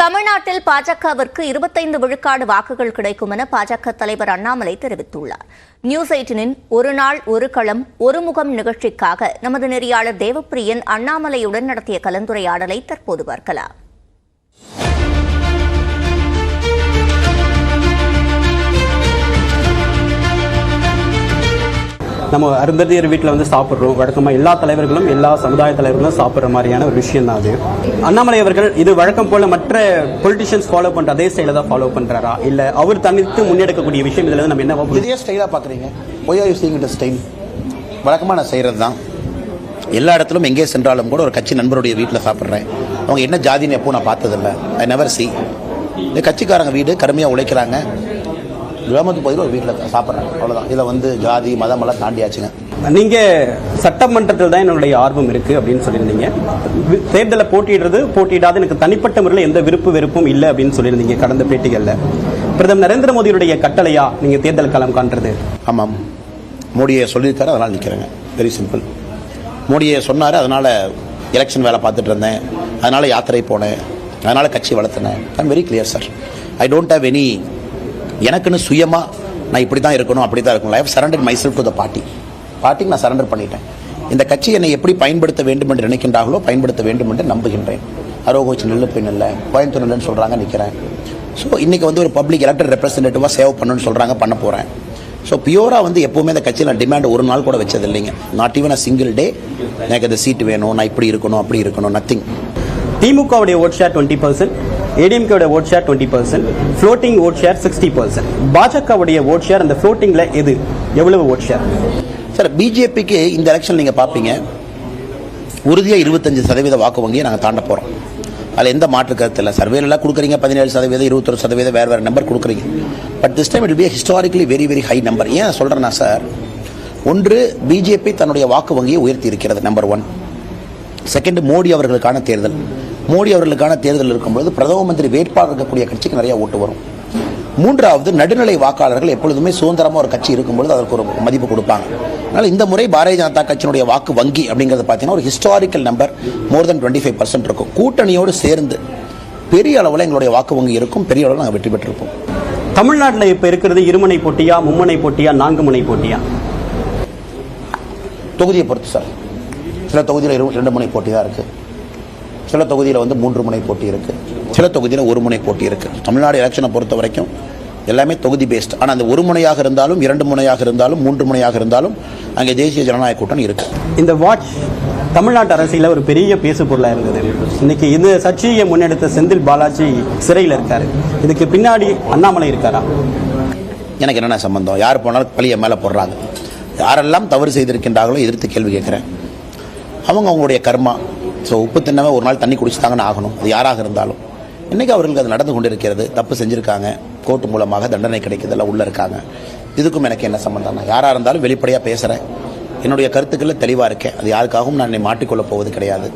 தமிழ்நாட்டில் பாஜகவிற்கு 25 விழுக்காடு வாக்குகள் கிடைக்கும் என பாஜக தலைவர் அண்ணாமலை தெரிவித்துள்ளார். நியூஸ் 18 ஒரு நாள் ஒரு களம் ஒரு முகம் நிகழ்ச்சிக்காக நமது நெறியாளர் தேவப்பிரியன் அண்ணாமலையுடன் நடத்திய கலந்துரையாடலை தற்போது பார்க்கலாம். நம்ம அருந்ததியர் வீட்டில் வந்து சாப்பிட்றோம். வழக்கமாக எல்லா தலைவர்களும் எல்லா சமுதாய தலைவர்களும் சாப்பிட்ற மாதிரியான ஒரு விஷயம் தான் அது. அண்ணாமலை அவர்கள் இது வழக்கம் போல மற்ற பொலிட்டிஷியன்ஸ் ஃபாலோ பண்ற அதே ஸ்டைல தான் ஃபாலோ பண்றாரா, இல்ல அவர் தனித்து முன்னெடுக்கக்கூடிய விஷயம் இதுல நம்ம என்ன இதே ஸ்டைலா பாக்குறீங்க? Why are you seeing it style? வழக்கமாக நான் செய்யறது தான். எல்லா இடத்திலும் எங்கே சென்றாலும் கூட ஒரு கட்சி நண்பருடைய வீட்டில் சாப்பிட்றேன். அவங்க என்ன ஜாதின்னு எப்போ நான் பார்த்ததில்லை. I never C. இந்த கட்சிக்காரங்க வீடு கருமையாக உழைக்கிறாங்க, கிராமத்துக்கு போய் ஒரு வீட்டில் சாப்பிட்றாங்க, அவ்வளோதான். இதில் வந்து ஜாதி மதம் எல்லாம் தாண்டியாச்சுங்க. நீங்க சட்டமன்றத்தில் தான் என்னுடைய ஆர்வம் இருக்கு அப்படின்னு சொல்லியிருந்தீங்க. தேர்தலில் போட்டியிடாது எனக்கு தனிப்பட்ட முறையில் எந்த வெறுப்பும் இல்லை அப்படின்னு சொல்லியிருந்தீங்க கடந்த பேட்டிகளில். பிரதமர் நரேந்திர மோடியுடைய கட்டளையா நீங்க தேர்தல் களம் காண்றது? ஆமாம், மோடியை சொல்லியிருக்காரு, அதனால் நிற்கிறேங்க. Very simple. மோடியை சொன்னார், அதனால் எலெக்ஷன் வேலை பார்த்துட்டு இருந்தேன், அதனால் யாத்திரை போனேன், அதனால் கட்சி வளர்த்தினேன். I am very clear sir. I don't have any எனக்குன்னு சுயமாக நான் இப்படி தான் இருக்கணும் அப்படி தான் இருக்கணும். I have surrender myself to the பார்ட்டிக்கு நான் சரண்டர் பண்ணிட்டேன். இந்த கட்சி என்னை எப்படி பயன்படுத்த வேண்டும் என்று நினைக்கின்றார்களோ பயன்படுத்த வேண்டும் என்று நம்புகின்றேன். அரோகோச்சு நெல்லு போய் நெல்ல கோயம்புத்தூர் நெல்லுன்னு சொல்கிறாங்க, நிற்கிறேன். ஸோ இன்றைக்கி வந்து ஒரு பப்ளிக் எலெக்டட் ரெப்ரஸன்டேட்டிவாக சேவ் பண்ணணும்னு சொல்கிறாங்க, பண்ண போகிறேன். ஸோ பியூராக வந்து எப்போவுமே இந்த கட்சியில் நான் டிமாண்ட் ஒரு நாள் கூட வச்சது இல்லைங்க. Not even a single day எனக்கு இந்த சீட்டு வேணும், நான் இப்படி இருக்கணும் அப்படி இருக்கணும், நத்திங். திமுகவுடைய ஓட் ஷேர் 20%, ஏடிஎம்கேவுடைய vote share 20%, floating vote share 60%. பாஜகவுடைய ஓட் ஷேர் அந்த ஃப்ளோட்டிங்ல எவ்வளவு ஓட் ஷேர்? சார், பிஜேபிக்கு இந்த எலெக்ஷன் நீங்கள் பார்ப்பீங்க, உறுதியாக 25% வாக்கு வங்கியை நாங்கள் தாண்ட போகிறோம். அதில் எந்த மாற்று கருத்து இல்லை. சர்வேலாம் கொடுக்குறீங்க 17%, 21%, வேறு நம்பர் கொடுக்குறீங்க. But this time it be historically very very high number. ஏன் சொல்கிறேன்னா சார், ஒன்று பிஜேபி தன்னுடைய வாக்கு வங்கியை உயர்த்தி இருக்கிறது, நம்பர் 1. செகண்ட், மோடி அவர்களுக்கான தேர்தல். மோடி அவர்களுக்கான தேர்தல் இருக்கும்போது பிரதம மந்திரி வேட்பாளர் இருக்கக்கூடிய கட்சிக்கு நிறைய ஓட்டு வரும். மூன்றாவது, நடுநிலை வாக்காளர்கள் எப்பொழுதுமே சுதந்திரமாக ஒரு கட்சி இருக்கும்போது அதற்கு ஒரு மதிப்பு கொடுப்பாங்க. அதனால் இந்த முறை பாரதிய ஜனதா கட்சியினுடைய வாக்கு வங்கி அப்படிங்கிறது பார்த்தீங்கன்னா ஒரு ஹிஸ்டாரிக்கல் நம்பர், மோர் தென் 25% இருக்கும். கூட்டணியோடு சேர்ந்து பெரிய அளவில் எங்களுடைய வாக்கு வங்கி இருக்கும், பெரிய அளவில் நாங்கள் வெற்றி பெற்றிருப்போம். தமிழ்நாட்டில் இப்போ இருக்கிறது இருமுனை போட்டியா, மும்முனை போட்டியா, 4 முனை போட்டியா? தொகுதியை பொறுத்து சார். சில தொகுதியில் 2 முனை போட்டி தான் இருக்குது, சில தொகுதியில் வந்து 3 முனை போட்டி இருக்குது, சில தொகுதியில் 1 முனை போட்டி இருக்குது. தமிழ்நாடு எலெக்ஷனை பொறுத்த வரைக்கும் எல்லாமே தொகுதி பேஸ்ட். ஆனால் அந்த 1 முனையாக இருந்தாலும் 2 முனையாக இருந்தாலும் 3 முனையாக இருந்தாலும் அங்கே தேசிய ஜனநாயக கூட்டணி இருக்குது. இந்த வாட்ச் தமிழ்நாட்டு அரசியலில் ஒரு பெரிய பேசு பொருளாக இருந்தது. இன்னைக்கு இந்த சர்ச்சையை முன்னெடுத்த செந்தில் பாலாஜி சிறையில் இருக்காரு. இதுக்கு பின்னாடி அண்ணாமலை இருக்காரா? எனக்கு என்னென்ன சம்பந்தம்? யார் போனாலும் பழிய மேலே போடுறாங்க. யாரெல்லாம் தவறு செய்திருக்கின்றார்களோ எதிர்த்து கேள்வி கேட்குறேன். அவங்களுடைய கர்மா. ஸோ உப்பு தின்னவே ஒரு நாள் தண்ணி குடிச்சுட்டாங்கன்னு ஆகணும், அது யாராக இருந்தாலும். இன்றைக்கி அவர்களுக்கு அது நடந்து கொண்டு இருக்கிறது. தப்பு செஞ்சுருக்காங்க, கோர்ட்டு மூலமாக தண்டனை கிடைக்கிறதெல்லாம் உள்ளே இருக்காங்க. இதுக்கும் எனக்கு என்ன சம்பந்தம்? யாராக இருந்தாலும் வெளிப்படையாக பேசுகிறேன், என்னுடைய கருத்துக்களில் தெளிவாக இருக்கேன். அது யாருக்காகவும் நான் என்னை மாட்டிக்கொள்ளப் போவது கிடையாது.